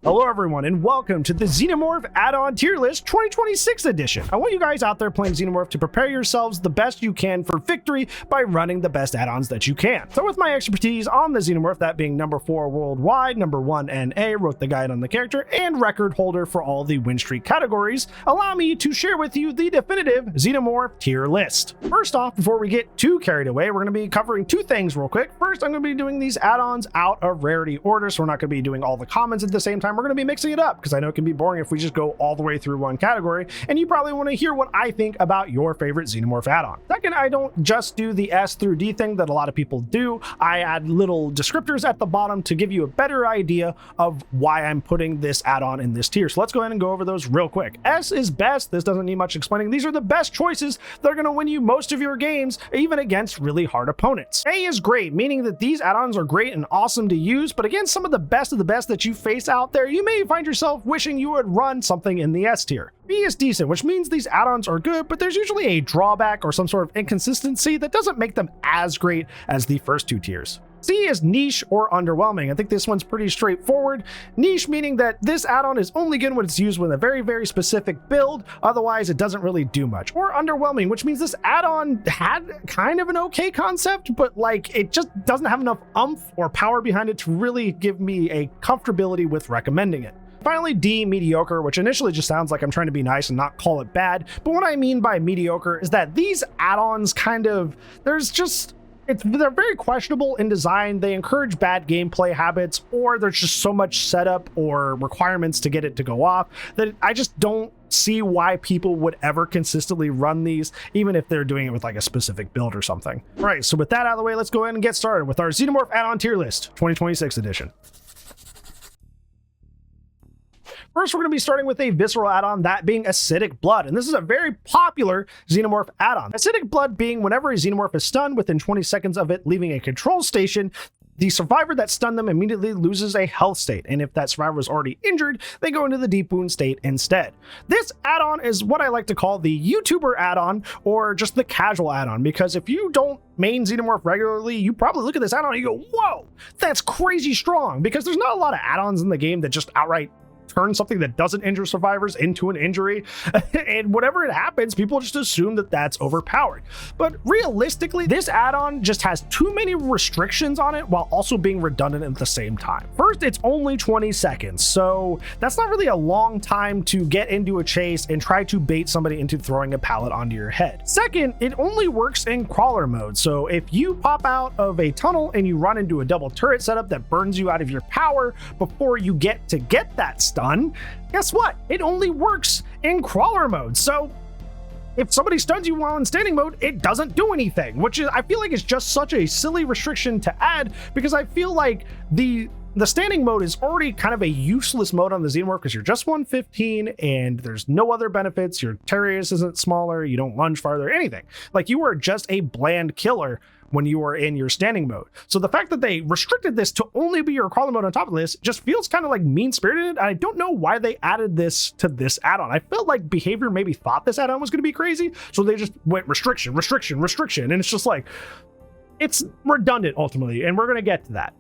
Hello everyone and welcome to the Xenomorph add-on tier list 2026 edition. I want you guys out there playing Xenomorph to prepare yourselves the best you can for victory by running the best add-ons that you can. So with my expertise on the Xenomorph, that being number 4 worldwide, number 1 NA, wrote the guide on the character, and record holder for all the win streak categories, allow me to share with you the definitive Xenomorph tier list. First off, before we get too carried away, we're going to be covering two things real quick. First, I'm going to be doing these add-ons out of rarity order, so we're not going to be doing all the commons at the same time. We're going to be mixing it up because I know it can be boring if we just go all the way through one category, and you probably want to hear what I think about your favorite Xenomorph add-on. Second, I don't just do the S through D thing that a lot of people do. I add little descriptors at the bottom to give you a better idea of why I'm putting this add-on in this tier. So let's go ahead and go over those real quick. S is best. This doesn't need much explaining. These are the best choices that are going to win you most of your games, even against really hard opponents. A is great, meaning that these add-ons are great and awesome to use, but against some of the best that you face out there, you may find yourself wishing you would run something in the S tier. B is decent, which means these add-ons are good, but there's usually a drawback or some sort of inconsistency that doesn't make them as great as the first two tiers. C is niche or underwhelming. I think this one's pretty straightforward. Niche meaning that this add-on is only good when it's used with a very, very specific build. Otherwise, it doesn't really do much. Or underwhelming, which means this add-on had kind of an okay concept, but like it just doesn't have enough oomph or power behind it to really give me a comfortability with recommending it. Finally, D, mediocre, which initially just sounds like I'm trying to be nice and not call it bad. But what I mean by mediocre is that these add-ons they're very questionable in design. They encourage bad gameplay habits, or there's just so much setup or requirements to get it to go off that I just don't see why people would ever consistently run these, even if they're doing it with like a specific build or something. All right, so with that out of the way, let's go ahead and get started with our Xenomorph add-on tier list 2026 edition. First, we're going to be starting with a visceral add-on, that being Acidic Blood, and this is a very popular Xenomorph add-on. Acidic Blood being whenever a Xenomorph is stunned within 20 seconds of it leaving a control station, the survivor that stunned them immediately loses a health state, and if that survivor was already injured, they go into the deep wound state instead. This add-on is what I like to call the YouTuber add-on, or just the casual add-on, because if you don't main Xenomorph regularly, you probably look at this add-on and you go, whoa, that's crazy strong, because there's not a lot of add-ons in the game that just outright turn something that doesn't injure survivors into an injury, and whenever it happens, people just assume that that's overpowered. But realistically, this add-on just has too many restrictions on it while also being redundant at the same time. First, it's only 20 seconds, so that's not really a long time to get into a chase and try to bait somebody into throwing a pallet onto your head. Second, it only works in crawler mode, so if you pop out of a tunnel and you run into a double turret setup that burns you out of your power before you get that stun, guess what? It only works in crawler mode. So if somebody stuns you while in standing mode, it doesn't do anything, which is, I feel like it's just such a silly restriction to add, because I feel like the standing mode is already kind of a useless mode on the Xenomorph because you're just 115 and there's no other benefits. Your tear radius isn't smaller, you don't lunge farther, anything. Like, you are just a bland killer when you are in your standing mode. So the fact that they restricted this to only be your crawler mode on top of this just feels kind of like mean-spirited. I don't know why they added this to this add-on. I felt like Behavior maybe thought this add-on was going to be crazy, so they just went restriction, restriction, restriction, and it's just like, it's redundant ultimately, and we're going to get to that.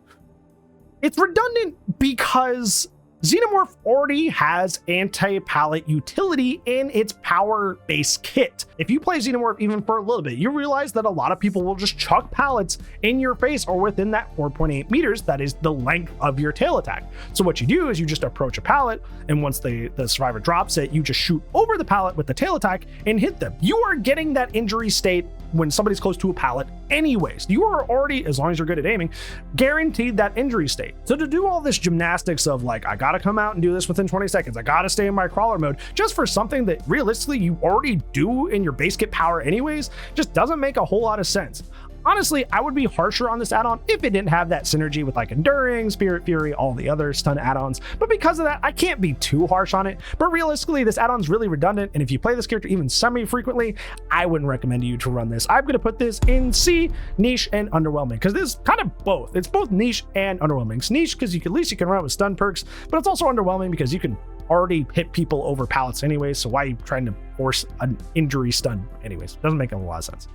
It's redundant because Xenomorph already has anti-pallet utility in its power base kit. If you play Xenomorph even for a little bit, you realize that a lot of people will just chuck pallets in your face or within that 4.8 meters, that is the length of your tail attack. So what you do is you just approach a pallet, and once the survivor drops it, you just shoot over the pallet with the tail attack and hit them. You are getting that injury state when somebody's close to a pallet anyways. You are already, as long as you're good at aiming, guaranteed that injury state. So to do all this gymnastics of like, I gotta come out and do this within 20 seconds, I gotta stay in my crawler mode, just for something that realistically you already do in your base kit power anyways, just doesn't make a whole lot of sense. Honestly, I would be harsher on this add-on if it didn't have that synergy with like Enduring, Spirit Fury, all the other stun add-ons, but because of that, I can't be too harsh on it. But realistically, this add-on's really redundant, and if you play this character even semi-frequently, I wouldn't recommend you to run this. I'm going to put this in C, niche, and underwhelming, because this is kind of both. It's both niche and underwhelming. It's niche because at least you can run it with stun perks, but it's also underwhelming because you can already hit people over pallets anyway, so why are you trying to force an injury stun anyways? Doesn't make a lot of sense.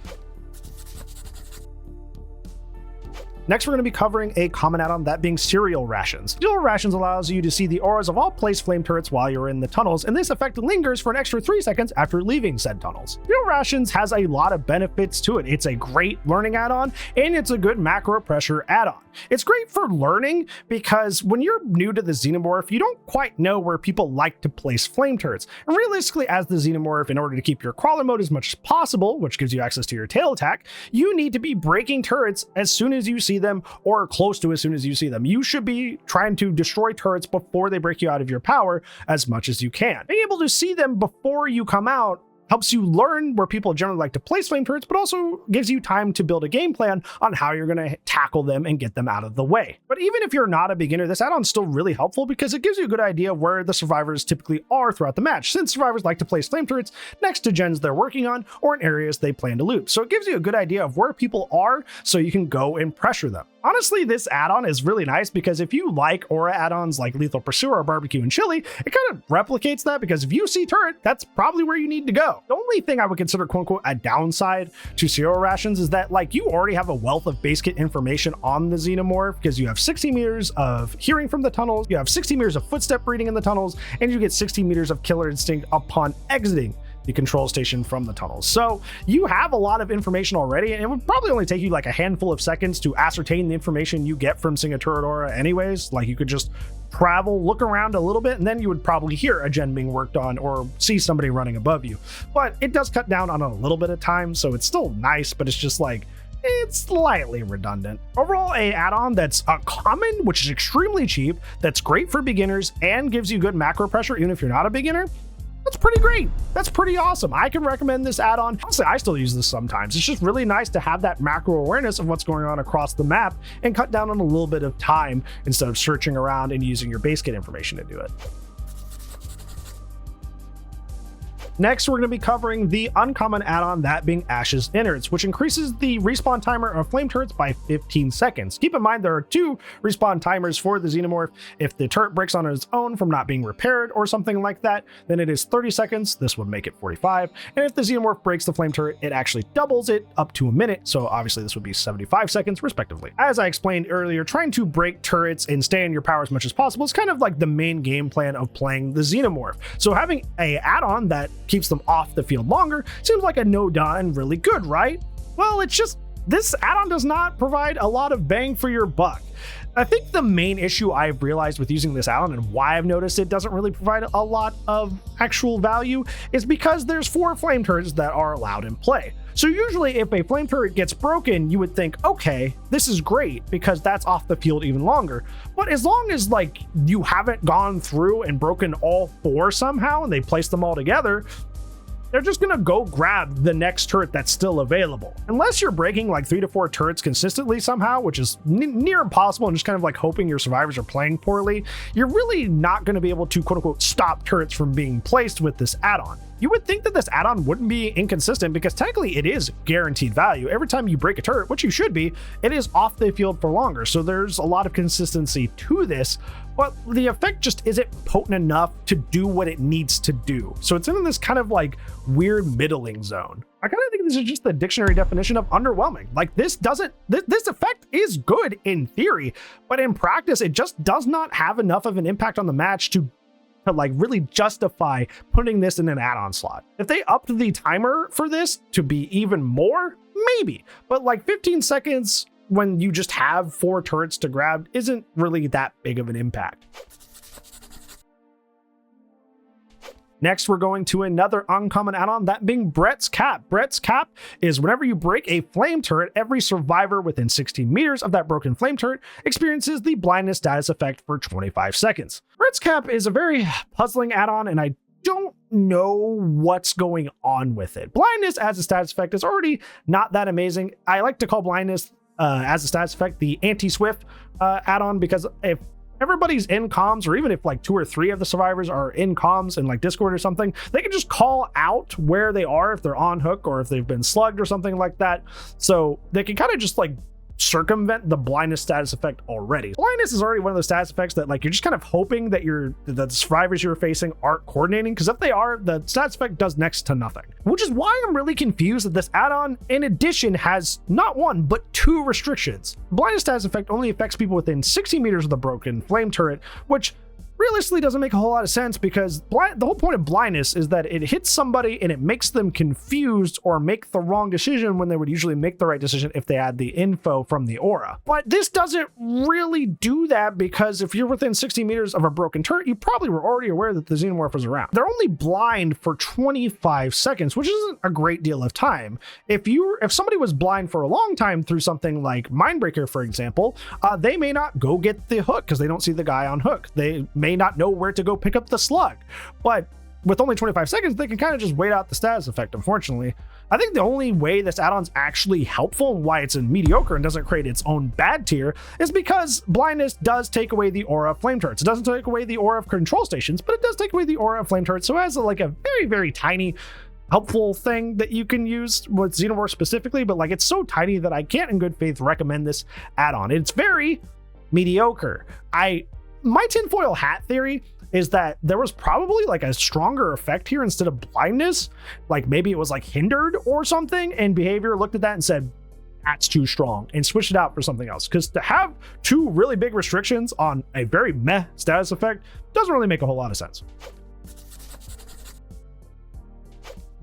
Next, we're going to be covering a common add-on, that being Serial Rations. Serial Rations allows you to see the auras of all placed flame turrets while you're in the tunnels, and this effect lingers for an extra 3 seconds after leaving said tunnels. Serial Rations has a lot of benefits to it. It's a great learning add-on, and it's a good macro pressure add-on. It's great for learning because when you're new to the Xenomorph, you don't quite know where people like to place flame turrets. And realistically, as the Xenomorph, in order to keep your crawler mode as much as possible, which gives you access to your tail attack, you need to be breaking turrets as soon as you see them, or close to as soon as you see them. You should be trying to destroy turrets before they break you out of your power as much as you can. Being able to see them before you come out helps you learn where people generally like to place flame turrets, but also gives you time to build a game plan on how you're going to tackle them and get them out of the way. But even if you're not a beginner, this add-on is still really helpful because it gives you a good idea of where the survivors typically are throughout the match, since survivors like to place flame turrets next to gens they're working on or in areas they plan to loot. So it gives you a good idea of where people are so you can go and pressure them. Honestly, this add-on is really nice because if you like aura add-ons like Lethal Pursuer or Barbecue and Chili, it kind of replicates that, because if you see turret, that's probably where you need to go. The only thing I would consider quote-unquote a downside to Serial Rations is that, like, you already have a wealth of base kit information on the Xenomorph, because you have 60 meters of hearing from the tunnels, you have 60 meters of footstep reading in the tunnels, and you get 60 meters of killer instinct upon exiting the control station from the tunnels. So you have a lot of information already, and it would probably only take you like a handful of seconds to ascertain the information you get from seeing a turret aura anyways. Like, you could just travel, look around a little bit, and then you would probably hear a gen being worked on or see somebody running above you. But it does cut down on a little bit of time, so it's still nice, but it's just like, it's slightly redundant. Overall, a add-on that's common, which is extremely cheap, that's great for beginners, and gives you good macro pressure even if you're not a beginner. That's pretty great. That's pretty awesome. I can recommend this add-on. Honestly, I still use this sometimes. It's just really nice to have that macro awareness of what's going on across the map and cut down on a little bit of time instead of searching around and using your base kit information to do it. Next, we're going to be covering the uncommon add-on, that being Ash's Innards, which increases the respawn timer of flame turrets by 15 seconds. Keep in mind there are 2 respawn timers for the Xenomorph. If the turret breaks on its own from not being repaired or something like that, then it is 30 seconds. This would make it 45. And if the Xenomorph breaks the flame turret, it actually doubles it up to a minute. So obviously this would be 75 seconds respectively. As I explained earlier, trying to break turrets and stay in your power as much as possible is kind of like the main game plan of playing the Xenomorph. So having a add-on that keeps them off the field longer seems like a no-duh and really good, right? Well, it's just this add-on does not provide a lot of bang for your buck. I think the main issue I've realized with using this add-on and why I've noticed it doesn't really provide a lot of actual value is because there's 4 flame turrets that are allowed in play. So usually if a flame turret gets broken, you would think, okay, this is great because that's off the field even longer. But as long as like you haven't gone through and broken all 4 somehow and they placed them all together, they're just gonna go grab the next turret that's still available. Unless you're breaking like 3 to 4 turrets consistently somehow, which is near impossible, and just kind of like hoping your survivors are playing poorly, you're really not gonna be able to quote unquote stop turrets from being placed with this add-on. You would think that this add-on wouldn't be inconsistent because technically it is guaranteed value. Every time you break a turret, which you should be, it is off the field for longer. So there's a lot of consistency to this, but the effect just isn't potent enough to do what it needs to do. So it's in this kind of like weird middling zone. I kind of think this is just the dictionary definition of underwhelming. Like this effect is good in theory, but in practice, it just does not have enough of an impact on the match to like really justify putting this in an add-on slot. If they upped the timer for this to be even more, maybe, but like 15 seconds when you just have 4 turrets to grab isn't really that big of an impact. Next, we're going to another uncommon add-on, that being Brett's Cap. Brett's Cap is whenever you break a flame turret, every survivor within 16 meters of that broken flame turret experiences the blindness status effect for 25 seconds. Brett's Cap is a very puzzling add-on, and I don't know what's going on with it. Blindness as a status effect is already not that amazing. I like to call blindness as a status effect the anti-swift add-on, because if everybody's in comms, or even if like 2 or 3 of the survivors are in comms in like Discord or something, they can just call out where they are if they're on hook or if they've been slugged or something like that. So they can kind of just like circumvent the blindness status effect already. Blindness is already one of those status effects that like you're just kind of hoping that the survivors you're facing aren't coordinating, because if they are, the status effect does next to nothing. Which is why I'm really confused that this add-on in addition has not one but 2 restrictions. Blindness status effect only affects people within 60 meters of the broken flame turret, which realistically doesn't make a whole lot of sense, because the whole point of blindness is that it hits somebody and it makes them confused or make the wrong decision when they would usually make the right decision if they had the info from the aura. But this doesn't really do that, because if you're within 60 meters of a broken turret, you probably were already aware that the Xenomorph was around. They're only blind for 25 seconds, which isn't a great deal of time. If somebody was blind for a long time through something like Mindbreaker, for example, they may not go get the hook because they don't see the guy on hook. They may not know where to go pick up the slug, but with only 25 seconds, they can kind of just wait out the status effect, unfortunately. I think the only way this add-on's actually helpful and why it's in mediocre and doesn't create its own bad tier is because blindness does take away the aura of flame turrets. It doesn't take away the aura of control stations, but it does take away the aura of flame turrets, so it has like a very, very tiny helpful thing that you can use with Xenomorph specifically, but like it's so tiny that I can't in good faith recommend this add-on. It's very mediocre. My tinfoil hat theory is that there was probably like a stronger effect here instead of blindness. Like maybe it was like hindered or something, and behavior looked at that and said, that's too strong, and switched it out for something else. Because to have 2 really big restrictions on a very meh status effect doesn't really make a whole lot of sense.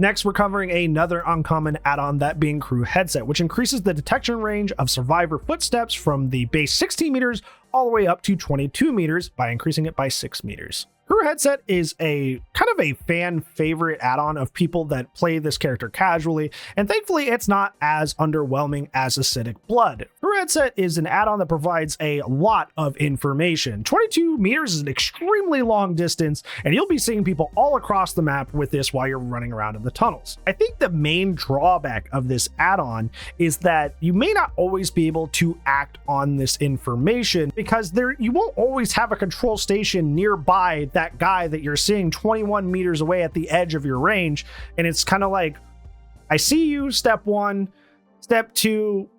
Next, we're covering another uncommon add-on, that being Crew Headset, which increases the detection range of survivor footsteps from the base 16 meters all the way up to 22 meters by increasing it by 6 meters. Crew Headset is a kind of a fan favorite add-on of people that play this character casually, and thankfully it's not as underwhelming as Acidic Blood. Crew Headset is an add-on that provides a lot of information. 22 meters is an extremely long distance, and you'll be seeing people all across the map with this while you're running around in the tunnels. I think the main drawback of this add-on is that you may not always be able to act on this information, because you won't always have a control station nearby that guy that you're seeing 21 meters away at the edge of your range. And it's kind of like, I see you, step 1, step 2,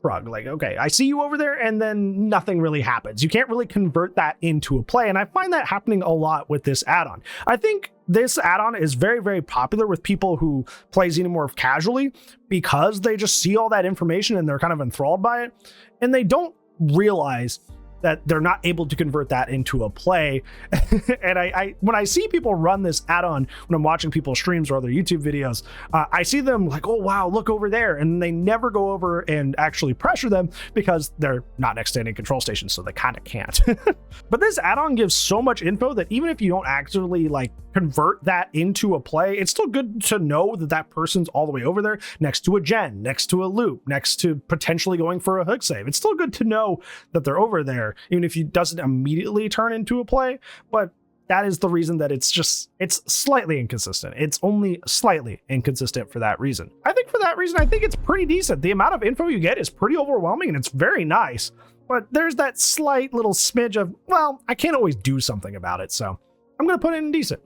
shrug. Like, okay, I see you over there, and then nothing really happens. You can't really convert that into a play. And I find that happening a lot with this add-on. I think this add-on is very, very popular with people who play Xenomorph casually, because they just see all that information and they're kind of enthralled by it. And they don't realize that they're not able to convert that into a play. And when I see people run this add-on, when I'm watching people's streams or other YouTube videos, I see them like, oh wow, look over there, and they never go over and actually pressure them because they're not next to any control stations, so they kind of can't. But this add-on gives so much info that even if you don't actually like convert that into a play, it's still good to know that that person's all the way over there next to a gen, next to a loop, next to potentially going for a hook save. It's still good to know that they're over there, even if it doesn't immediately turn into a play. But that is the reason that it's slightly inconsistent. It's only slightly inconsistent for that reason. I think for that reason, I think it's pretty decent. The amount of info you get is pretty overwhelming, and it's very nice. But there's that slight little smidge of, well, I can't always do something about it, so I'm going to put it in decent.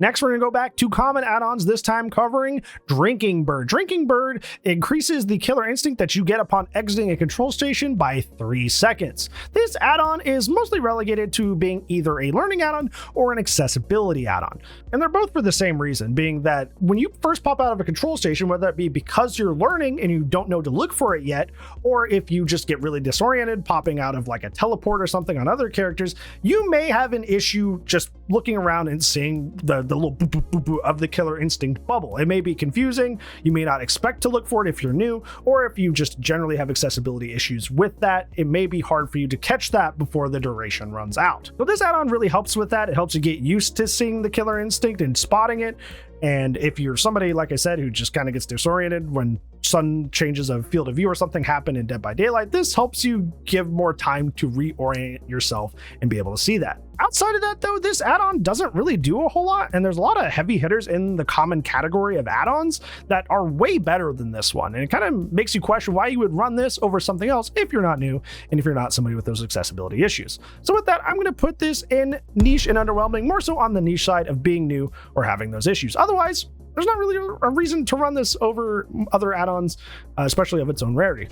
Next, we're going to go back to common add-ons, this time covering Drinking Bird. Drinking Bird increases the killer instinct that you get upon exiting a control station by 3 seconds. This add-on is mostly relegated to being either a learning add-on or an accessibility add-on. And they're both for the same reason, being that when you first pop out of a control station, whether it be because you're learning and you don't know to look for it yet, or if you just get really disoriented popping out of like a teleport or something on other characters, you may have an issue just looking around and seeing the little boop, boop, boop, boop of the killer instinct bubble. It may be confusing. You may not expect to look for it if you're new, or if you just generally have accessibility issues with that, it may be hard for you to catch that before the duration runs out. So this add-on really helps with that. It helps you get used to seeing the killer instinct and spotting it. And if you're somebody, like I said, who just kind of gets disoriented when sudden changes of field of view or something happen in Dead by Daylight, this helps you give more time to reorient yourself and be able to see that. Outside of that, though, this add-on doesn't really do a whole lot, and there's a lot of heavy hitters in the common category of add-ons that are way better than this one, and it kind of makes you question why you would run this over something else if you're not new and if you're not somebody with those accessibility issues. So with that, I'm going to put this in niche and underwhelming, more so on the niche side of being new or having those issues. Otherwise, there's not really a reason to run this over other add-ons, especially of its own rarity.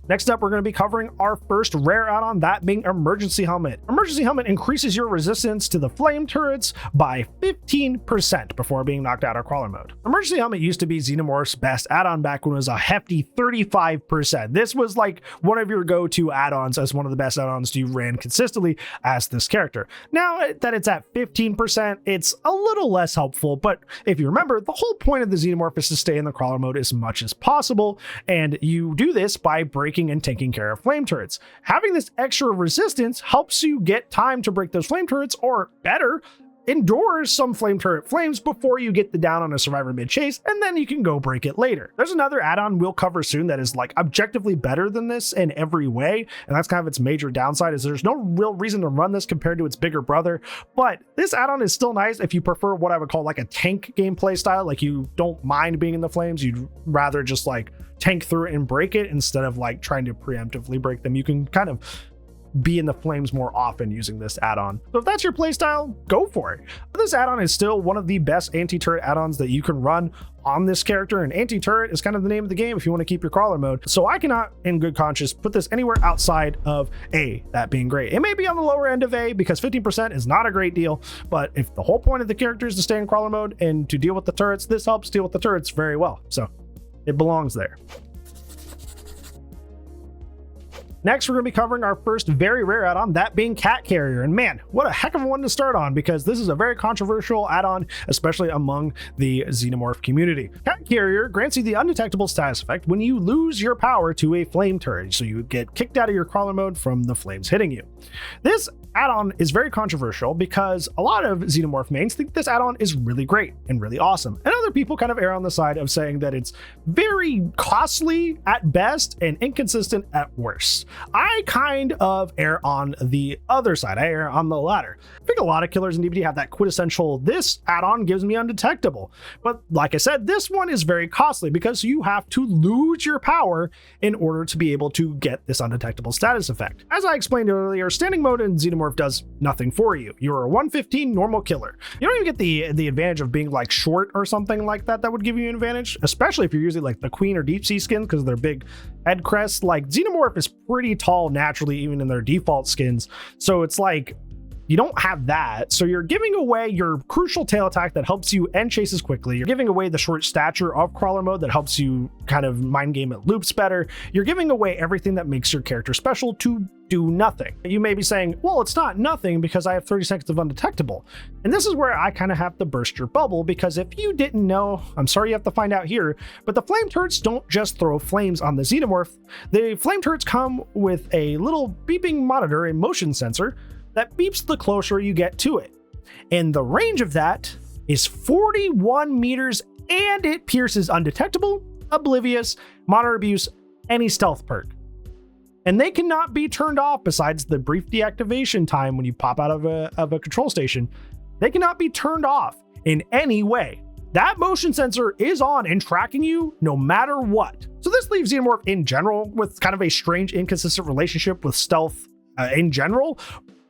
Next up, we're going to be covering our first rare add-on, that being Emergency Helmet. Emergency Helmet increases your resistance to the flame turrets by 15% before being knocked out of crawler mode. Emergency Helmet used to be Xenomorph's best add-on back when it was a hefty 35%. This was like one of your go-to add-ons as one of the best add-ons you ran consistently as this character. Now that it's at 15%, it's a little less helpful, but if you remember, the whole point of the Xenomorph is to stay in the crawler mode as much as possible, and you do this by breaking and taking care of flame turrets. Having this extra resistance helps you get time to break those flame turrets, or better, endure some flame turret flames before you get the down on a survivor mid chase, and then you can go break it later. There's another add-on we'll cover soon that is like objectively better than this in every way, and that's kind of its major downside, is there's no real reason to run this compared to its bigger brother. But this add-on is still nice if you prefer what I would call like a tank gameplay style, like you don't mind being in the flames, you'd rather just like tank through it and break it instead of like trying to preemptively break them. You can kind of be in the flames more often using this add-on. So if that's your playstyle, go for it. But this add-on is still one of the best anti-turret add-ons that you can run on this character, and anti-turret is kind of the name of the game if you want to keep your crawler mode. So I cannot in good conscience put this anywhere outside of A, that being great. It may be on the lower end of A because 15% is not a great deal, but if the whole point of the character is to stay in crawler mode and to deal with the turrets, this helps deal with the turrets very well. So it belongs there. Next, we're going to be covering our first very rare add-on, that being Cat Carrier. And man, what a heck of a one to start on, because this is a very controversial add-on, especially among the Xenomorph community. Cat Carrier grants you the undetectable status effect when you lose your power to a flame turret, so you get kicked out of your crawler mode from the flames hitting you. This add-on is very controversial because a lot of Xenomorph mains think this add-on is really great and really awesome, and other people kind of err on the side of saying that it's very costly at best and inconsistent at worst. I kind of err on the other side. I err on the latter. I think a lot of killers in DBD have that quintessential, this add-on gives me undetectable, but like I said, this one is very costly because you have to lose your power in order to be able to get this undetectable status effect. As I explained earlier, standing mode in Xenomorph does nothing for you. You're a 115 normal killer. You don't even get the advantage of being like short or something like that would give you an advantage, especially if you're using like the Queen or Deep Sea skins because of their big head crest. Like Xenomorph is pretty tall naturally, even in their default skins. So it's like, you don't have that. So you're giving away your crucial tail attack that helps you end chases quickly. You're giving away the short stature of crawler mode that helps you kind of mind game at loops better. You're giving away everything that makes your character special to do nothing. You may be saying, well, it's not nothing because I have 30 seconds of undetectable. And this is where I kind of have to burst your bubble, because if you didn't know, I'm sorry you have to find out here, but the flame turrets don't just throw flames on the Xenomorph. The flame turrets come with a little beeping monitor and motion sensor that beeps the closer you get to it. And the range of that is 41 meters, and it pierces undetectable, oblivious, monitor abuse, any stealth perk. And they cannot be turned off besides the brief deactivation time when you pop out of a control station. They cannot be turned off in any way. That motion sensor is on and tracking you no matter what. So this leaves Xenomorph in general with kind of a strange, inconsistent relationship with stealth in general.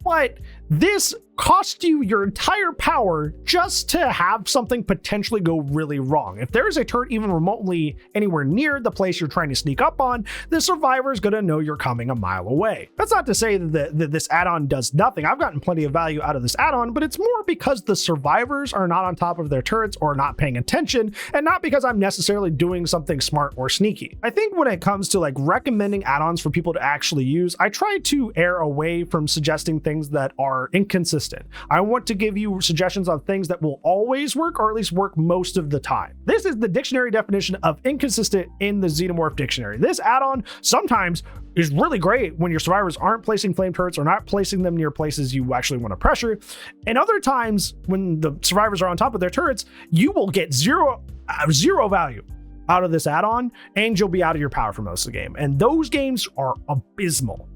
But this cost you your entire power just to have something potentially go really wrong. If there is a turret even remotely anywhere near the place you're trying to sneak up on, the survivor is going to know you're coming a mile away. That's not to say that this add-on does nothing. I've gotten plenty of value out of this add-on, but it's more because the survivors are not on top of their turrets or not paying attention, and not because I'm necessarily doing something smart or sneaky. I think when it comes to like recommending add-ons for people to actually use, I try to err away from suggesting things that are inconsistent. I want to give you suggestions on things that will always work, or at least work most of the time. This is the dictionary definition of inconsistent in the Xenomorph dictionary. This add-on sometimes is really great when your survivors aren't placing flame turrets or not placing them near places you actually want to pressure. And other times when the survivors are on top of their turrets, you will get zero value out of this add-on, and you'll be out of your power for most of the game. And those games are abysmal.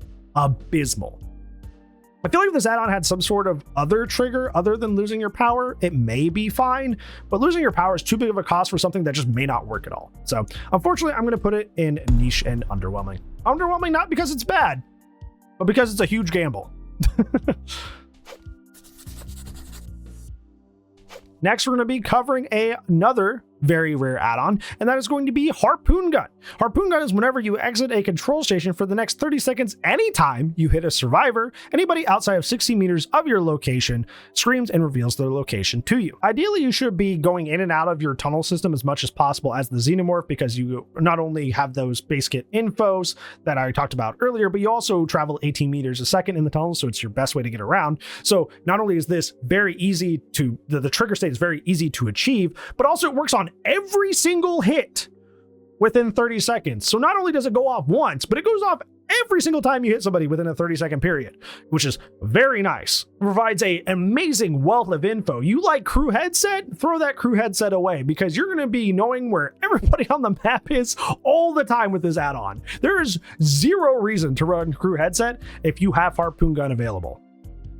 I feel like if this add-on had some sort of other trigger other than losing your power, it may be fine, but losing your power is too big of a cost for something that just may not work at all. So unfortunately, I'm going to put it in niche and underwhelming. Underwhelming not because it's bad, but because it's a huge gamble. Next, we're going to be covering another very rare add-on, and that is going to be Harpoon Gun. Harpoon Gun is whenever you exit a control station for the next 30 seconds, anytime you hit a survivor, anybody outside of 60 meters of your location screams and reveals their location to you. Ideally, you should be going in and out of your tunnel system as much as possible as the Xenomorph, because you not only have those base kit infos that I talked about earlier, but you also travel 18 meters a second in the tunnel, so it's your best way to get around. So not only is this very easy to, the trigger state is very easy to achieve, but also it works on every single hit within 30 seconds. So not only does it go off once, but it goes off every single time you hit somebody within a 30-second period, which is very nice. It provides an amazing wealth of info. You like crew headset? Throw that crew headset away, because you're going to be knowing where everybody on the map is all the time with this add-on. There is zero reason to run crew headset if you have Harpoon Gun available,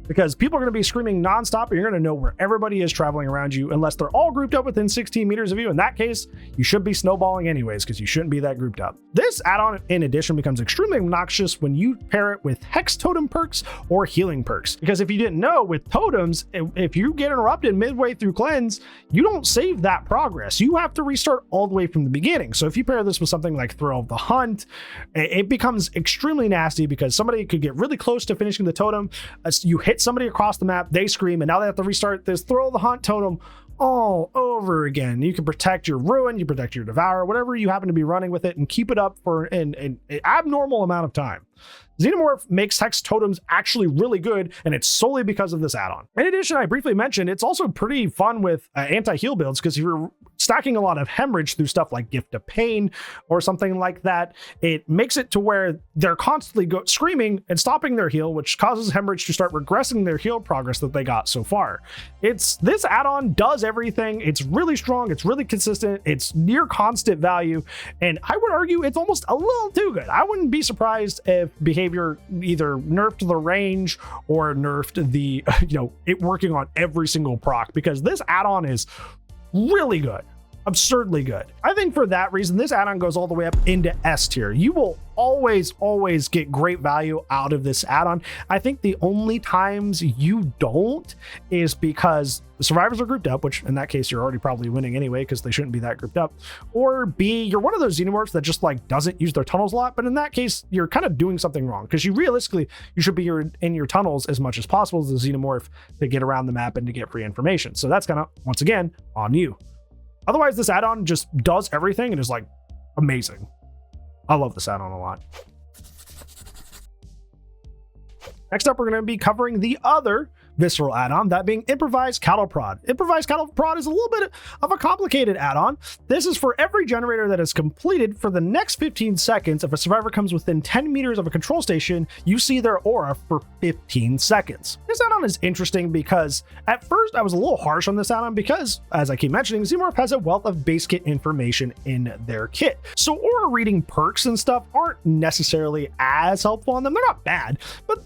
because people are going to be screaming nonstop, and you're going to know where everybody is traveling around you, unless they're all grouped up within 16 meters of you. In that case, you should be snowballing anyways, because you shouldn't be that grouped up. This add-on, in addition, becomes extremely obnoxious when you pair it with Hex Totem perks or healing perks. Because if you didn't know, with totems, if you get interrupted midway through cleanse, you don't save that progress. You have to restart all the way from the beginning. So if you pair this with something like Thrill of the Hunt, it becomes extremely nasty, because somebody could get really close to finishing the totem. You hit somebody across the map, they scream, and now they have to restart this Thrill of the Hunt totem all over again. You can protect your Ruin, you protect your Devour, whatever you happen to be running with it, and keep it up for an abnormal amount of time. Xenomorph makes Hex Totems actually really good, and it's solely because of this add-on. In addition, I briefly mentioned, it's also pretty fun with anti-heal builds, because if you're stacking a lot of hemorrhage through stuff like Gift of Pain or something like that, it makes it to where they're constantly screaming and stopping their heal, which causes hemorrhage to start regressing their heal progress that they got so far. This add-on does everything. It's really strong, it's really consistent, it's near constant value, and I would argue it's almost a little too good. I wouldn't be surprised if behavior either nerfed the range or nerfed the, it working on every single proc, because this add-on is really good, absurdly good. I think for that reason, this add-on goes all the way up into S tier. You will always get great value out of this add-on. I think the only times you don't is because the survivors are grouped up, which in that case, you're already probably winning anyway, because they shouldn't be that grouped up. Or B, you're one of those Xenomorphs that just doesn't use their tunnels a lot, but in that case, you're kind of doing something wrong, because you should be in your tunnels as much as possible as the Xenomorph to get around the map and to get free information. So that's kind of, once again, on you. Otherwise, this add-on just does everything and is amazing. I love this add-on a lot. Next up, we're going to be covering the other visceral add-on, that being Improvised Cattle Prod. Improvised Cattle Prod is a little bit of a complicated add-on. This is for every generator that is completed for the next 15 seconds. If a survivor comes within 10 meters of a control station, you see their aura for 15 seconds. This add-on is interesting because at first I was a little harsh on this add-on because, as I keep mentioning, Xenomorph has a wealth of base kit information in their kit. So aura reading perks and stuff aren't necessarily as helpful on them. They're not bad, but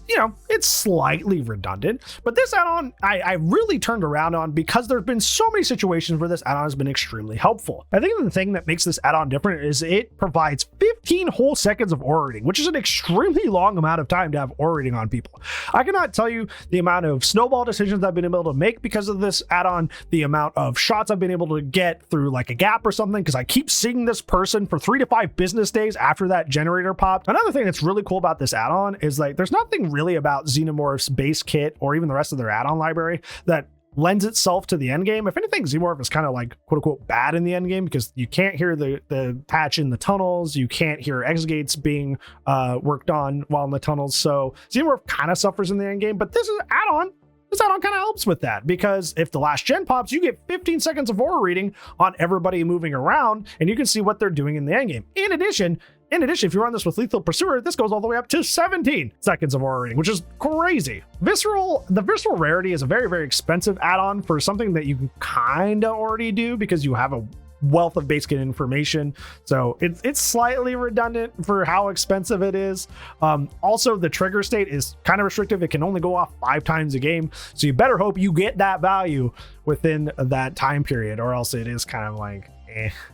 it's slightly redundant. But this add-on, I really turned around on, because there have been so many situations where this add-on has been extremely helpful. I think the thing that makes this add-on different is it provides 15 whole seconds of aura reading, which is an extremely long amount of time to have aura reading on people. I cannot tell you the amount of snowball decisions I've been able to make because of this add-on, the amount of shots I've been able to get through a gap or something, because I keep seeing this person for 3 to 5 business days after that generator popped. Another thing that's really cool about this add-on is there's nothing really about Xenomorph's base kit or even the rest of their add-on library that lends itself to the end game. If anything, Xenomorph is kind of quote unquote bad in the end game, because you can't hear the patch in the tunnels, you can't hear exit being worked on while in the tunnels, so Xenomorph kind of suffers in the end game. But this add-on kind of helps with that, because if the last gen pops, you get 15 seconds of aura reading on everybody moving around, and you can see what they're doing in the end game. In addition, if you run this with Lethal Pursuer, this goes all the way up to 17 seconds of aura reading, which is crazy. The visceral rarity is a very, very expensive add-on for something that you can kind of already do, because you have a wealth of base kit information. So it's slightly redundant for how expensive it is. Also, the trigger state is kind of restrictive. It can only go off 5 times a game. So you better hope you get that value within that time period, or else it is kind of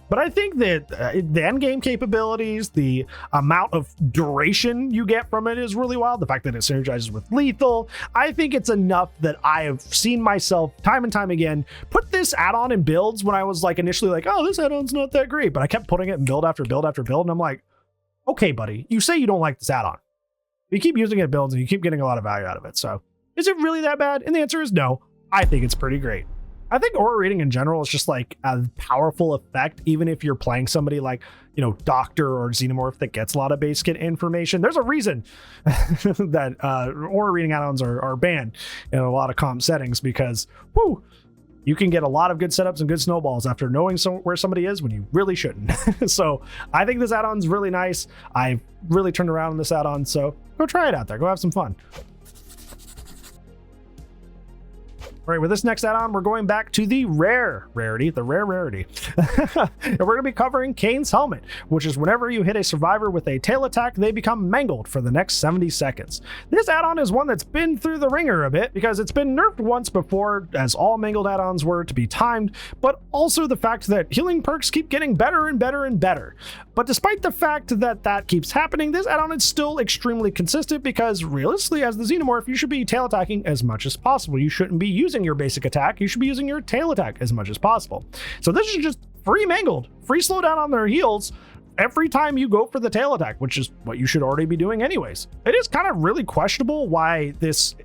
But I think that the end game capabilities, the amount of duration you get from it is really wild. The fact that it synergizes with lethal, I think it's enough that I have seen myself time and time again put this add-on in builds when I was like initially like, oh, this add-on's not that great, but I kept putting it in build after build after build, and I'm like, okay, buddy, you say you don't like this add-on. You keep using it in builds and you keep getting a lot of value out of it. So is it really that bad? And the answer is no. I think it's pretty great. I think aura reading in general is just like a powerful effect, even if you're playing somebody like, you know, Doctor or Xenomorph that gets a lot of base kit information. There's a reason that aura reading add-ons are banned in a lot of comp settings, because whoo, you can get a lot of good setups and good snowballs after knowing where somebody is when you really shouldn't. So I think this add-on's really nice. I've really turned around on this add-on, so go try it out there. Go have some fun. All right, with this next add-on, we're going back to the rare rarity. And we're going to be covering Kane's helmet, which is whenever you hit a survivor with a tail attack, they become mangled for the next 70 seconds. This add-on is one that's been through the ringer a bit because it's been nerfed once before, as all mangled add-ons were, to be timed, but also the fact that healing perks keep getting better and better and better. But despite the fact that that keeps happening, this add-on is still extremely consistent because realistically, as the Xenomorph, you should be tail attacking as much as possible. You shouldn't be using your basic attack, you should be using your tail attack as much as possible. So this is just free mangled, free slowdown on their heals every time you go for the tail attack, which is what you should already be doing anyways. It is kind of really questionable why it's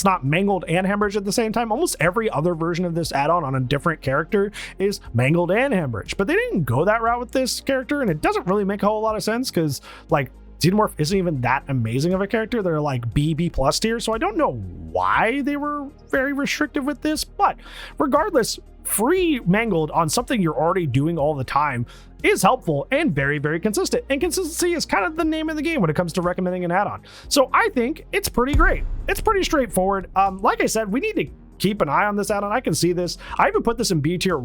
not mangled and hemorrhage at the same time. Almost every other version of this add-on on a different character is mangled and hemorrhage, but they didn't go that route with this character, and it doesn't really make a whole lot of sense because like Xenomorph isn't even that amazing of a character. They're like B plus tier, so I don't know why they were very restrictive with this, but regardless, free mangled on something you're already doing all the time is helpful and very, very consistent. And consistency is kind of the name of the game when it comes to recommending an add-on. So I think it's pretty great. It's pretty straightforward. Like I said, we need to keep an eye on this add-on. I can see this. I even put this in B tier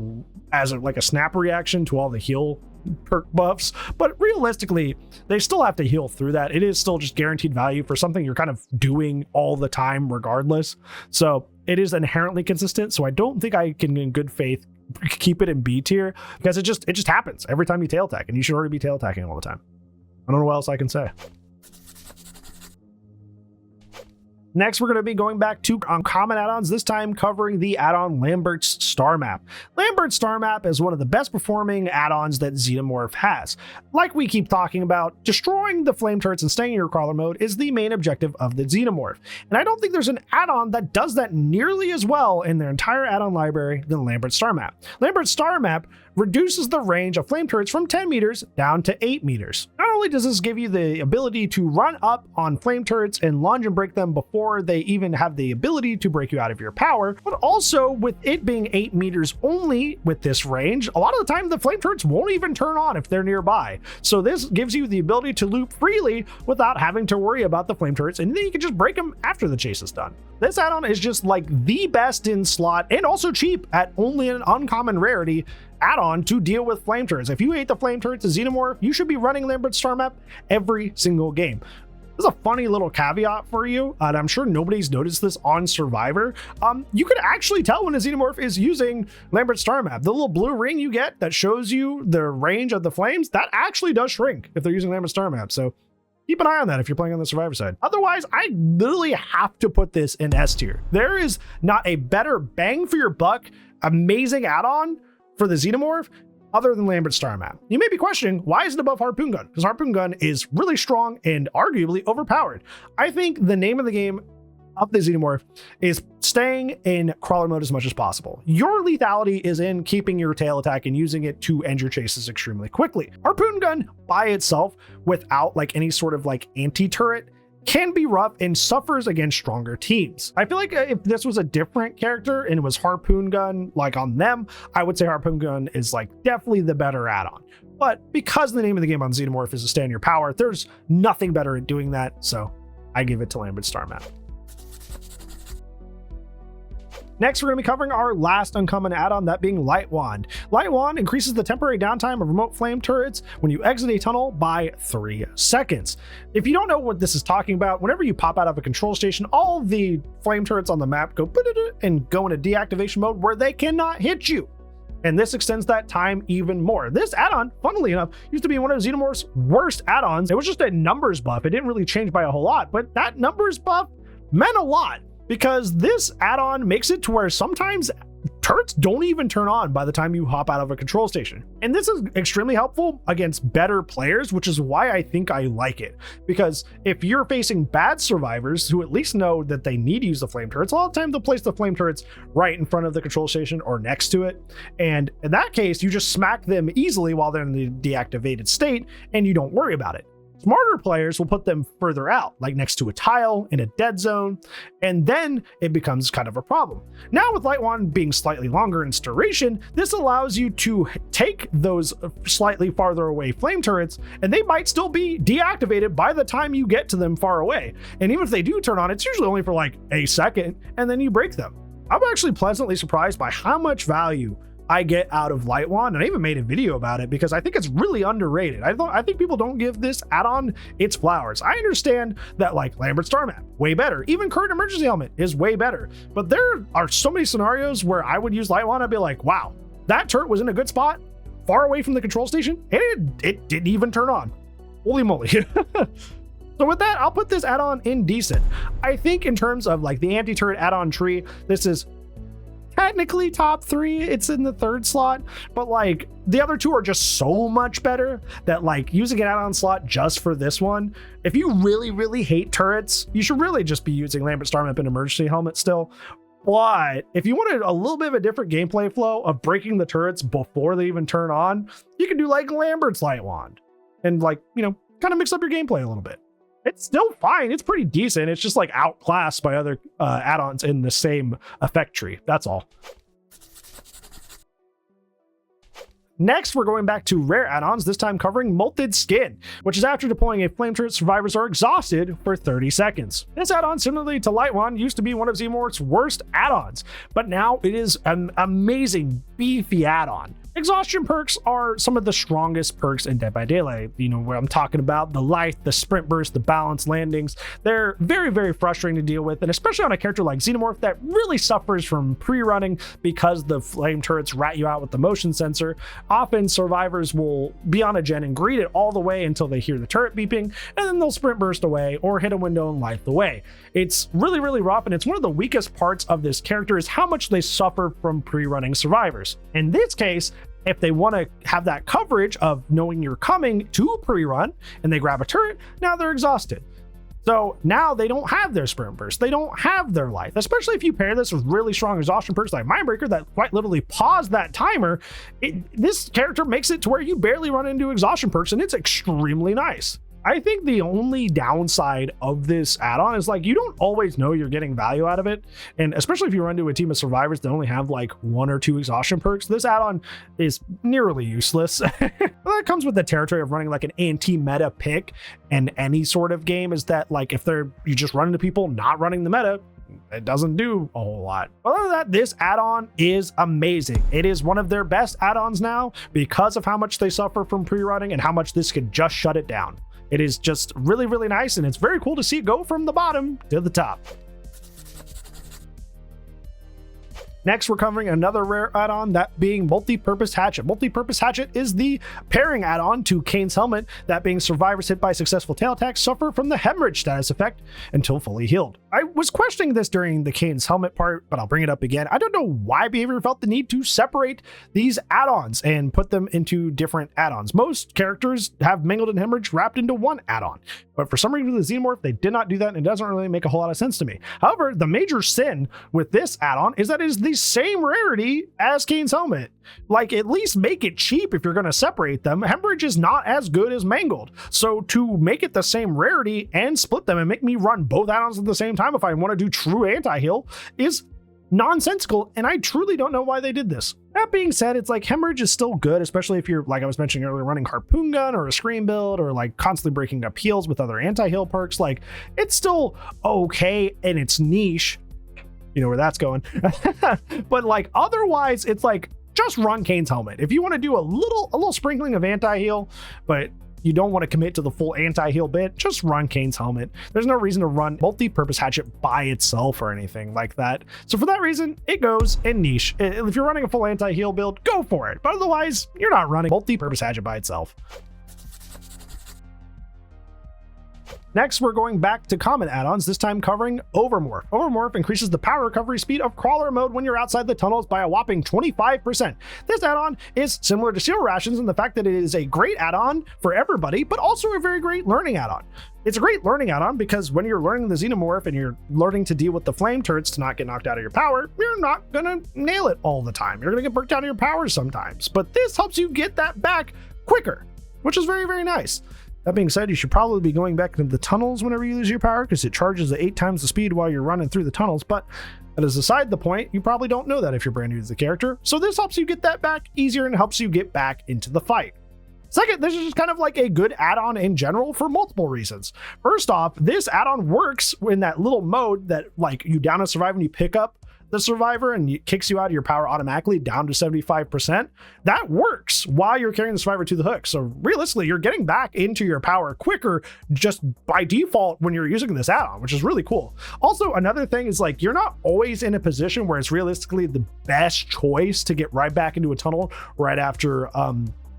as like a snap reaction to all the heal perk buffs, but realistically they still have to heal through that. It is still just guaranteed value for something you're kind of doing all the time regardless, so it is inherently consistent. So I don't think I can in good faith keep it in B tier because it just happens every time you tail attack, and you should already be tail attacking all the time. I don't know what else I can say. Next, we're going to be going back to uncommon add-ons, this time covering the add-on Lambert's Star Map. Lambert's Star Map is one of the best performing add-ons that Xenomorph has. Like we keep talking about, destroying the flame turrets and staying in your crawler mode is the main objective of the Xenomorph. And I don't think there's an add-on that does that nearly as well in their entire add-on library than Lambert's Star Map. Lambert's Star Map reduces the range of flame turrets from 10 meters down to 8 meters. Not only does this give you the ability to run up on flame turrets and lunge and break them before they even have the ability to break you out of your power, but also with it being 8 meters only with this range, a lot of the time the flame turrets won't even turn on if they're nearby. So this gives you the ability to loop freely without having to worry about the flame turrets, and then you can just break them after the chase is done. This add-on is just like the best in slot and also cheap at only an uncommon rarity add-on to deal with flame turrets. If you hate the flame turrets as Xenomorph, you should be running Lambert's Star Map every single game. There's a funny little caveat for you, and I'm sure nobody's noticed this on Survivor. You can actually tell when a Xenomorph is using Lambert's Star Map. The little blue ring you get that shows you the range of the flames, that actually does shrink if they're using Lambert's Star Map. So keep an eye on that if you're playing on the Survivor side. Otherwise, I literally have to put this in S tier. There is not a better bang for your buck, amazing add-on for the Xenomorph other than Lambert's Star Map. You may be questioning, why is it above Harpoon Gun? Because Harpoon Gun is really strong and arguably overpowered. I think the name of the game of the Xenomorph is staying in crawler mode as much as possible. Your lethality is in keeping your tail attack and using it to end your chases extremely quickly. Harpoon Gun by itself, without like any sort of like anti-turret, can be rough and suffers against stronger teams. I feel like if this was a different character and it was Harpoon Gun like on them, I would say Harpoon Gun is like definitely the better add-on. But because the name of the game on Xenomorph is to stay in your power, there's nothing better at doing that, so I give it to Lambert's Star Map. Next, we're going to be covering our last uncommon add-on, that being Light Wand. Light Wand increases the temporary downtime of remote flame turrets when you exit a tunnel by 3 seconds. If you don't know what this is talking about, whenever you pop out of a control station, all the flame turrets on the map go and go into deactivation mode where they cannot hit you. and this extends that time even more. This add-on, funnily enough, used to be one of Xenomorph's worst add-ons. It was just a numbers buff. It didn't really change by a whole lot, but that numbers buff meant a lot because this add-on makes it to where sometimes turrets don't even turn on by the time you hop out of a control station. And this is extremely helpful against better players, which is why I think I like it. Because if you're facing bad survivors who at least know that they need to use the flame turrets, a lot of the time they'll place the flame turrets right in front of the control station or next to it. And in that case, you just smack them easily while they're in the deactivated state and you don't worry about it. Smarter players will put them further out, like next to a tile in a dead zone, and then it becomes kind of a problem. Now with Light Wand being slightly longer in its duration, this allows you to take those slightly farther away flame turrets, and they might still be deactivated by the time you get to them far away. And even if they do turn on, it's usually only for like a second, and then you break them. I'm actually pleasantly surprised by how much value I get out of Light Wand, and I even made a video about it because I think it's really underrated. I think people don't give this add-on its flowers. I understand that like Lambert Star Map, way better. Even current emergency helmet is way better. But there are so many scenarios where I would use Light Wand, I'd be like, wow, that turret was in a good spot, far away from the control station, and it didn't even turn on. Holy moly. So with that, I'll put this add-on in decent. I think in terms of like the anti-turret add-on tree, this is technically top 3. It's in the 3rd slot, but like the other 2 are just so much better that like using an add-on slot just for this one, if you really hate turrets, you should really just be using Lambert Star Map and emergency helmet still. But if you wanted a little bit of a different gameplay flow of breaking the turrets before they even turn on, you can do like Lambert's Light Wand and like, you know, kind of mix up your gameplay a little bit. It's still fine. It's pretty decent. It's just like outclassed by other add-ons in the same effect tree. That's all. Next, we're going back to rare add-ons, this time covering Molted Skin, which is after deploying a flame turret, survivors are exhausted for 30 seconds. This add-on, similarly to Light Wand, used to be one of Xenomorph's worst add-ons, but now it is an amazing, beefy add-on. Exhaustion perks are some of the strongest perks in Dead by Daylight. You know, where I'm talking about the life, the sprint burst, the balanced landings. They're very frustrating to deal with, and especially on a character like Xenomorph that really suffers from pre-running because the flame turrets rat you out with the motion sensor. Often survivors will be on a gen and greet it all the way until they hear the turret beeping, and then they'll sprint burst away or hit a window and life away. It's really rough, and it's one of the weakest parts of this character is how much they suffer from pre-running survivors. In this case, if they want to have that coverage of knowing you're coming to pre-run and they grab a turret, now they're exhausted. So now they don't have their sprint burst. They don't have their life, especially if you pair this with really strong exhaustion perks like Mindbreaker that quite literally pause that timer. This character makes it to where you barely run into exhaustion perks, and it's extremely nice. I think the only downside of this add-on is like you don't always know you're getting value out of it, and especially if you run into a team of survivors that only have like 1 or 2 exhaustion perks, this add-on is nearly useless. That comes with the territory of running like an anti-meta pick in any sort of game, is that like if you just run into people not running the meta, it doesn't do a whole lot. Other than that, this add-on is amazing. It is one of their best add-ons now because of how much they suffer from pre-running and how much this could just shut it down. It is just really nice, and it's very cool to see it go from the bottom to the top. Next, we're covering another rare add-on, that being Multipurpose Hatchet. Multipurpose Hatchet is the pairing add-on to Kane's helmet, that being survivors hit by successful tail attacks suffer from the hemorrhage status effect until fully healed. I was questioning this during the Kane's helmet part, but I'll bring it up again. I don't know why Behavior felt the need to separate these add-ons and put them into different add-ons. Most characters have Mangled and Hemorrhage wrapped into one add-on, but for some reason with the Xenomorph, they did not do that, and it doesn't really make a whole lot of sense to me. However, the major sin with this add-on is that it is the same rarity as Kane's helmet. Like, at least make it cheap if you're going to separate them. Hemorrhage is not as good as Mangled, so to make it the same rarity and split them and make me run both add-ons at the same time if I want to do true anti-heal is nonsensical, and I truly don't know why they did this. That being said, it's like Hemorrhage is still good, especially if you're, like I was mentioning earlier, running Harpoon Gun or a Scream build, or like constantly breaking up heals with other anti-heal perks. Like, it's still okay in its niche. You know where that's going. But like otherwise, it's like just run Kane's helmet. If you want to do a little sprinkling of anti-heal, but you don't want to commit to the full anti-heal bit, just run Kane's helmet. There's no reason to run Multipurpose Hatchet by itself or anything like that. So for that reason, it goes in niche. If you're running a full anti-heal build, go for it. But otherwise, you're not running Multipurpose Hatchet by itself. Next, we're going back to common add-ons, this time covering Ovomorph. Ovomorph increases the power recovery speed of crawler mode when you're outside the tunnels by a whopping 25%. This add-on is similar to Seal Rations in the fact that it is a great add-on for everybody, but also a very great learning add-on. It's a great learning add-on because when you're learning the Xenomorph and you're learning to deal with the flame turrets to not get knocked out of your power, you're not gonna nail it all the time. You're gonna get burnt out of your power sometimes, but this helps you get that back quicker, which is very, very nice. That being said, you should probably be going back into the tunnels whenever you lose your power because it charges at 8 times the speed while you're running through the tunnels, but that is aside the point, you probably don't know that if you're brand new to the character, so this helps you get that back easier and helps you get back into the fight. Second, this is just kind of like a good add-on in general for multiple reasons. First off, this add-on works in that little mode that like you down a survivor and you pick up the survivor and it kicks you out of your power automatically down to 75%. That works while you're carrying the survivor to the hook. So realistically, you're getting back into your power quicker just by default when you're using this add-on, which is really cool. Also, another thing is like, you're not always in a position where it's realistically the best choice to get right back into a tunnel right after,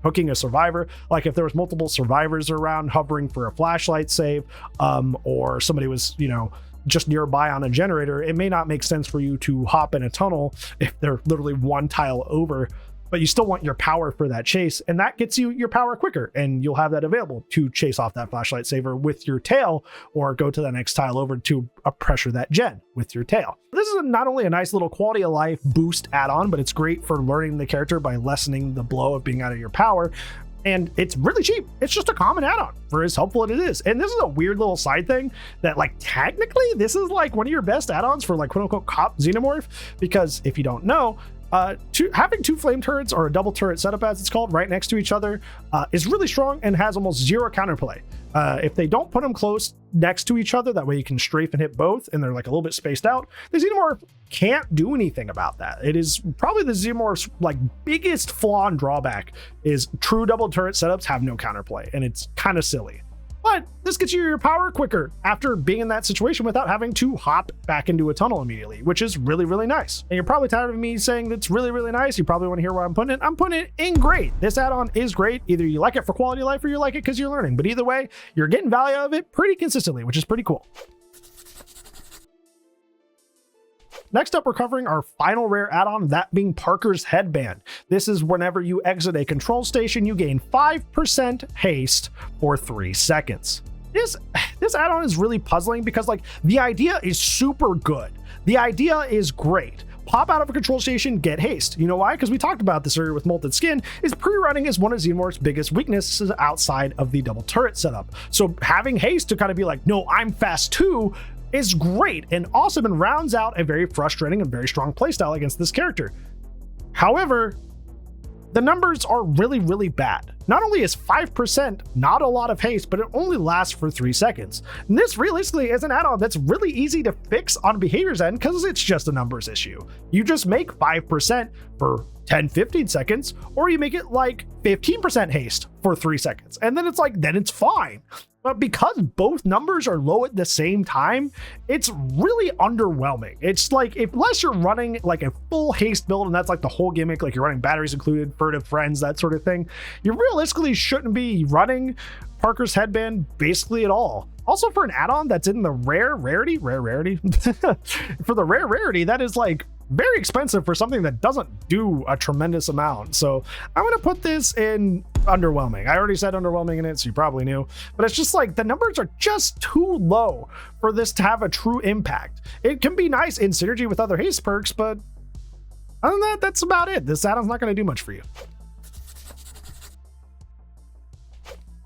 hooking a survivor. Like if there was multiple survivors around hovering for a flashlight save, or somebody was, you know, just nearby on a generator, it may not make sense for you to hop in a tunnel if they're literally one tile over, but you still want your power for that chase, and that gets you your power quicker, and you'll have that available to chase off that flashlight saver with your tail or go to the next tile over to pressure that gen with your tail. This is not only a nice little quality of life boost add-on, but it's great for learning the character by lessening the blow of being out of your power. And it's really cheap. It's just a common add-on for as helpful as it is. And this is a weird little side thing that like technically this is like one of your best add-ons for like quote unquote cop Xenomorph, because if you don't know, having 2 flame turrets or a double turret setup as it's called right next to each other is really strong and has almost 0 counterplay. If they don't put them close next to each other, that way you can strafe and hit both and they're like a little bit spaced out, the Xenomorph can't do anything about that. It is probably the Xenomorph's like biggest flaw and drawback is true double turret setups have no counterplay, and it's kind of silly. But this gets you your power quicker after being in that situation without having to hop back into a tunnel immediately, which is really, really nice. And you're probably tired of me saying that's really, really nice. You probably want to hear where I'm putting it. I'm putting it in great. This add-on is great. Either you like it for quality of life or you like it because you're learning. But either way, you're getting value out of it pretty consistently, which is pretty cool. Next up, we're covering our final rare add-on, that being Parker's Headband. This is whenever you exit a control station, you gain 5% haste for 3 seconds. This add-on is really puzzling because like the idea is super good. The idea is great. Pop out of a control station, get haste. You know why? Because we talked about this earlier with Molted Skin, is pre-running is one of Xenomorph's biggest weaknesses outside of the double turret setup. So having haste to kind of be like, no, I'm fast too, is great and awesome and rounds out a very frustrating and very strong playstyle against this character. However, the numbers are really, really bad. Not only is 5% not a lot of haste, but it only lasts for 3 seconds. And this realistically is an add-on that's really easy to fix on behavior's end because it's just a numbers issue. You just make 5% for 10-15 seconds, or you make it like 15% haste for 3 seconds. And then it's like, then it's fine. But because both numbers are low at the same time, it's really underwhelming. It's like, unless you're running like a full haste build, and that's like the whole gimmick, like you're running batteries included, furtive friends, that sort of thing, you realistically shouldn't be running Parker's Headband basically at all. Also, for an add-on that's in the rare rarity, for the rare rarity, that is like very expensive for something that doesn't do a tremendous amount. So I'm going to put this in underwhelming. I already said underwhelming in it, so you probably knew, but it's just like the numbers are just too low for this to have a true impact. It can be nice in synergy with other haste perks, but other than that, that's about it. This add-on's not going to do much for you.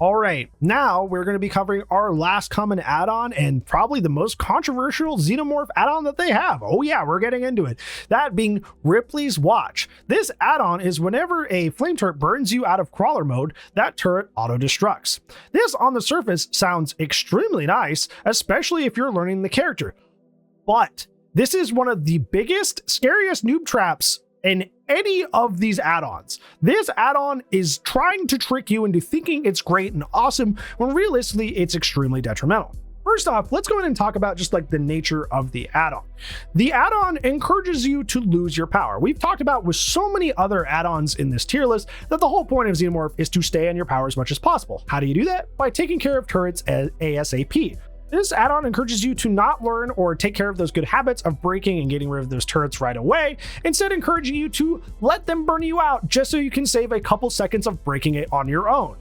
All right, now we're going to be covering our last common add-on and probably the most controversial Xenomorph add-on that they have. Oh yeah, we're getting into it. That being Ripley's Watch. This add-on is whenever a flame turret burns you out of crawler mode, that turret auto-destructs. This on the surface sounds extremely nice, especially if you're learning the character. But this is one of the biggest, scariest noob traps in any of these add-ons. This add-on is trying to trick you into thinking it's great and awesome when realistically it's extremely detrimental. First off, let's go ahead and talk about just like the nature of the add-on. The add-on encourages you to lose your power. We've talked about with so many other add-ons in this tier list that the whole point of Xenomorph is to stay on your power as much as possible. How do you do that? By taking care of turrets ASAP. This add-on encourages you to not learn or take care of those good habits of breaking and getting rid of those turrets right away, instead encouraging you to let them burn you out just so you can save a couple seconds of breaking it on your own.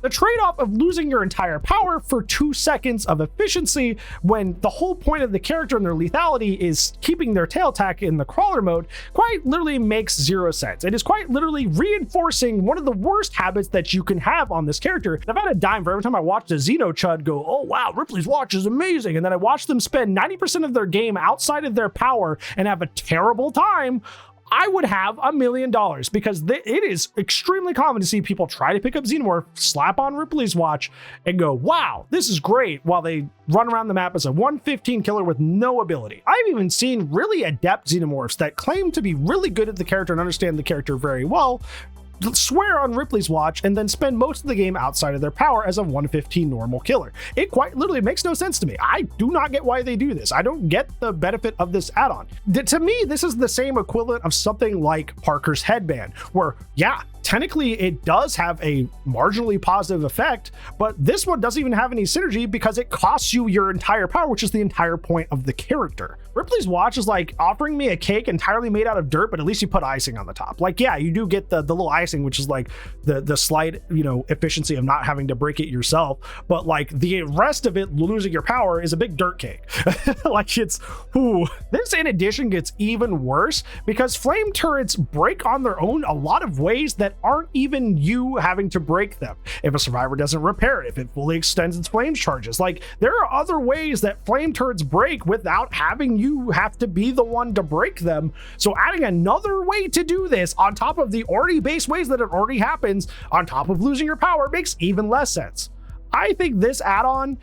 The trade-off of losing your entire power for 2 seconds of efficiency when the whole point of the character and their lethality is keeping their tail attack in the crawler mode quite literally makes zero sense. It is quite literally reinforcing one of the worst habits that you can have on this character. I've had a dime for every time I watched a Xeno Chud go, oh wow, Ripley's watch is amazing, and then I watch them spend 90% of their game outside of their power and have a terrible time. I would have $1 million because it is extremely common to see people try to pick up Xenomorph, slap on Ripley's watch, and go, wow, this is great, while they run around the map as a 115 killer with no ability. I've even seen really adept Xenomorphs that claim to be really good at the character and understand the character very well swear on Ripley's watch and then spend most of the game outside of their power as a 115 normal killer. It quite literally makes no sense to me. I do not get why they do this. I don't get the benefit of this add-on. To me, this is the same equivalent of something like Parker's Headband, where yeah, technically it does have a marginally positive effect, but this one doesn't even have any synergy because it costs you your entire power, which is the entire point of the character. Ripley's watch is like offering me a cake entirely made out of dirt, but at least you put icing on the top. Like, yeah, you do get the little icing, which is like the slight, efficiency of not having to break it yourself. But like the rest of it, losing your power, is a big dirt cake. Like it's, ooh. This in addition gets even worse because flame turrets break on their own a lot of ways that aren't even you having to break them. If a survivor doesn't repair it, if it fully extends its flame charges, like there are other ways that flame turrets break without having you have to be the one to break them. So adding another way to do this on top of the already base ways that it already happens, on top of losing your power, makes even less sense. I think this add-on,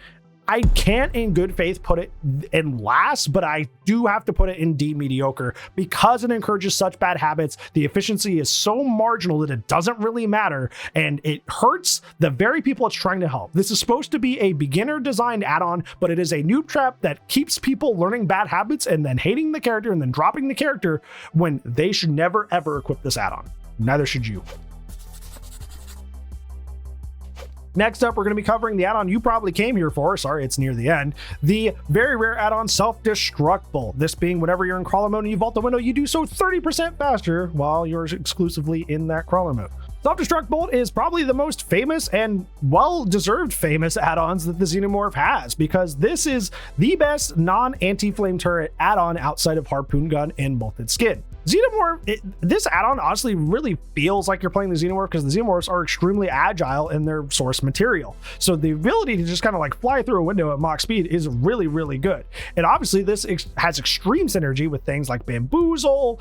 I can't in good faith put it in last, but I do have to put it in D mediocre because it encourages such bad habits. The efficiency is so marginal that it doesn't really matter, and it hurts the very people it's trying to help. This is supposed to be a beginner designed add-on, but it is a noob trap that keeps people learning bad habits and then hating the character and then dropping the character when they should never ever equip this add-on. Neither should you. Next up, we're going to be covering the add-on you probably came here for. Sorry, it's near the end. The very rare add-on Self-Destruct Bolt. This being whenever you're in crawler mode and you vault the window, you do so 30% faster while you're exclusively in that crawler mode. Self-Destruct Bolt is probably the most famous and well-deserved famous add-ons that the Xenomorph has, because this is the best non-anti-flame turret add-on outside of Harpoon Gun and Molted Skin. Xenomorph, this add-on honestly really feels like you're playing the Xenomorph because the Xenomorphs are extremely agile in their source material. So the ability to just kind of like fly through a window at Mach speed is really, really good. And obviously this has extreme synergy with things like Bamboozle,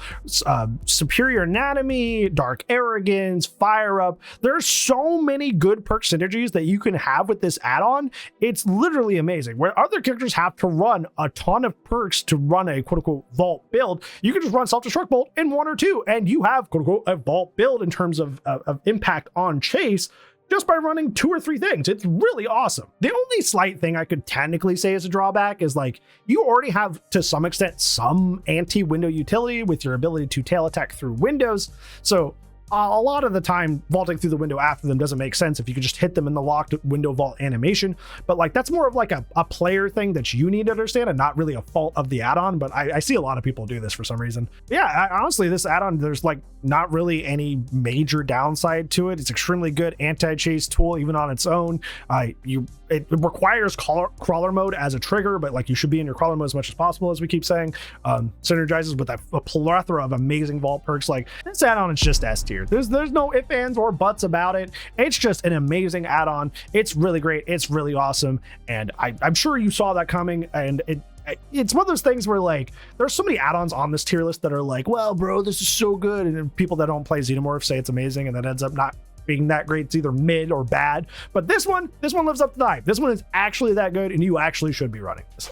Superior Anatomy, Dark Arrogance, Fire Up. There's so many good perk synergies that you can have with this add-on. It's literally amazing. Where other characters have to run a ton of perks to run a quote-unquote vault build, you can just run Self-Destruct Bolt in 1 or 2, and you have quote-unquote a vault build in terms of impact on chase just by running 2 or 3 things. It's really awesome. The only slight thing I could technically say as a drawback is like you already have to some extent some anti-window utility with your ability to tail attack through windows. So a lot of the time vaulting through the window after them doesn't make sense if you could just hit them in the locked window vault animation. But like that's more of like a player thing that you need to understand and not really a fault of the add-on. But I see a lot of people do this for some reason. Yeah, honestly, this add-on, there's like not really any major downside to it. It's extremely good anti-chase tool even on its own. It requires crawler mode as a trigger, but like you should be in your crawler mode as much as possible, as we keep saying. Synergizes with a plethora of amazing vault perks. Like this add-on is just S tier. There's no ifs, ands, or buts about it. It's just an amazing add-on. It's really great. It's really awesome. And I'm sure you saw that coming, and it's one of those things where like there's so many add-ons on this tier list that are like, well, bro, this is so good. And then people that don't play Xenomorph say it's amazing, and that ends up not being that great. It's either mid or bad. But this one lives up to the hype. This one is actually that good, and you actually should be running this.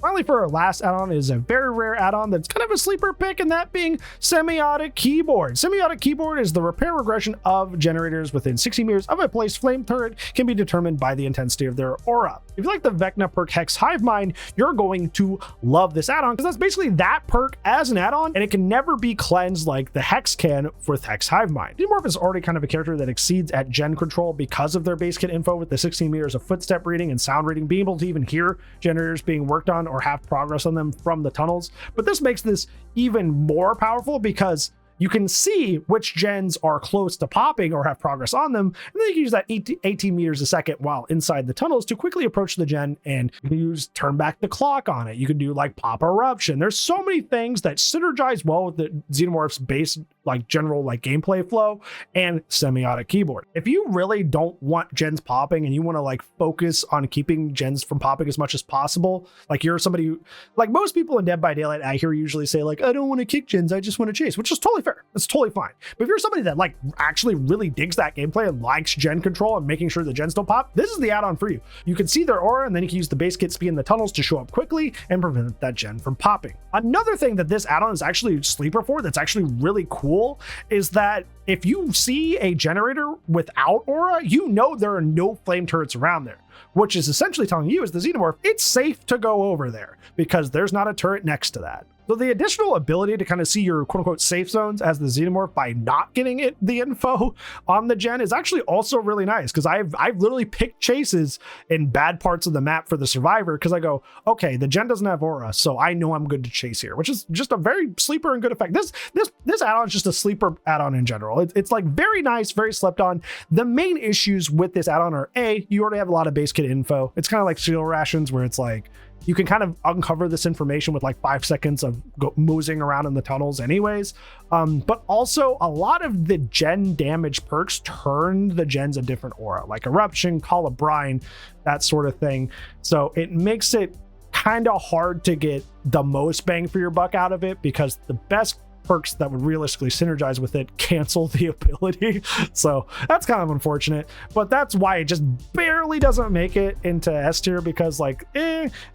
Finally, for our last add-on is a very rare add-on that's kind of a sleeper pick, and that being Semiotic Keyboard. Semiotic Keyboard is the repair regression of generators within 60 meters of a placed flame turret can be determined by the intensity of their aura. If you like the Vecna perk Hex Hive Mind, you're going to love this add-on because that's basically that perk as an add-on, and it can never be cleansed like the Hex can with Hex Hive Mind. Xenomorph is already kind of a character that exceeds at gen control because of their base kit info with the 16 meters of footstep reading and sound reading, being able to even hear generators being worked on or have progress on them from the tunnels. But this makes this even more powerful because you can see which gens are close to popping or have progress on them, and then you can use that 18 meters a second while inside the tunnels to quickly approach the gen, and you can turn back the clock on it. You can do like pop eruption. There's so many things that synergize well with the Xenomorph's base, like general like gameplay flow and Semiotic Keyboard. If you really don't want gens popping and you want to like focus on keeping gens from popping as much as possible, like you're somebody who, like most people in Dead by Daylight, I hear usually say like, I don't want to kick gens, I just want to chase, which is totally fair. That's totally fine. But if you're somebody that like actually really digs that gameplay and likes gen control and making sure the gens don't pop, this is the add-on for you. You can see their aura, and then you can use the base kit speed in the tunnels to show up quickly and prevent that gen from popping. Another thing that this add-on is actually sleeper for that's actually really cool is that if you see a generator without aura, you know there are no flame turrets around there, which is essentially telling you as the Xenomorph, it's safe to go over there because there's not a turret next to that. So the additional ability to kind of see your quote unquote safe zones as the Xenomorph by not getting the info on the gen is actually also really nice, because I've literally picked chases in bad parts of the map for the survivor because I go, okay, the gen doesn't have aura, so I know I'm good to chase here, which is just a very sleeper and good effect. This add-on is just a sleeper add-on in general. It's like very nice, very slept on. The main issues with this add-on are you already have a lot of base kit info. It's kind of like Seal Rations, where it's like you can kind of uncover this information with like 5 seconds of moseying around in the tunnels anyways. But also a lot of the gen damage perks turn the gens a different aura, like Eruption, Call of Brine, that sort of thing. So it makes it kind of hard to get the most bang for your buck out of it, because the best perks that would realistically synergize with it cancel the ability. So that's kind of unfortunate, but that's why it just barely doesn't make it into S tier, because like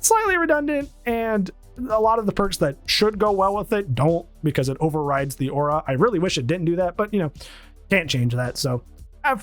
slightly redundant, and a lot of the perks that should go well with it don't, because it overrides the aura. I really wish it didn't do that, but you know, can't change that. So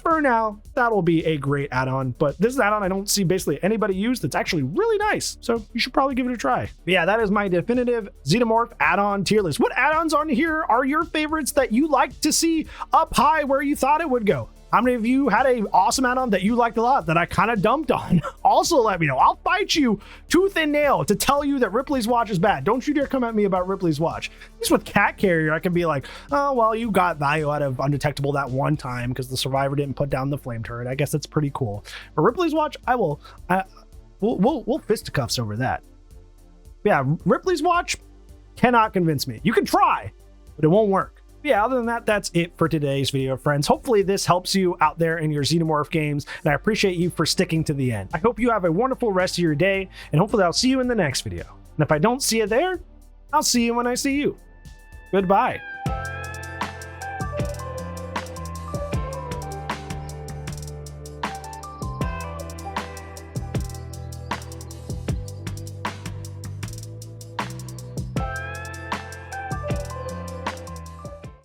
for now, that'll be a great add-on, but this is an add-on I don't see basically anybody use that's actually really nice, so you should probably give it a try. But yeah, that is my definitive Xenomorph add-on tier list. What add-ons on here are your favorites that you like to see up high where you thought it would go? How many of you had an awesome add-on that you liked a lot that I kind of dumped on? Also, let me know. I'll fight you tooth and nail to tell you that Ripley's watch is bad. Don't you dare come at me about Ripley's watch. At least with Cat Carrier, I can be like, oh, well, you got value out of Undetectable that one time because the survivor didn't put down the flame turret. I guess that's pretty cool. But Ripley's watch, we'll fisticuffs over that. Yeah, Ripley's watch cannot convince me. You can try, but it won't work. Yeah, other than that, that's it for today's video, friends. Hopefully this helps you out there in your Xenomorph games, and I appreciate you for sticking to the end. I hope you have a wonderful rest of your day, and hopefully I'll see you in the next video. And if I don't see you there, I'll see you when I see you. Goodbye.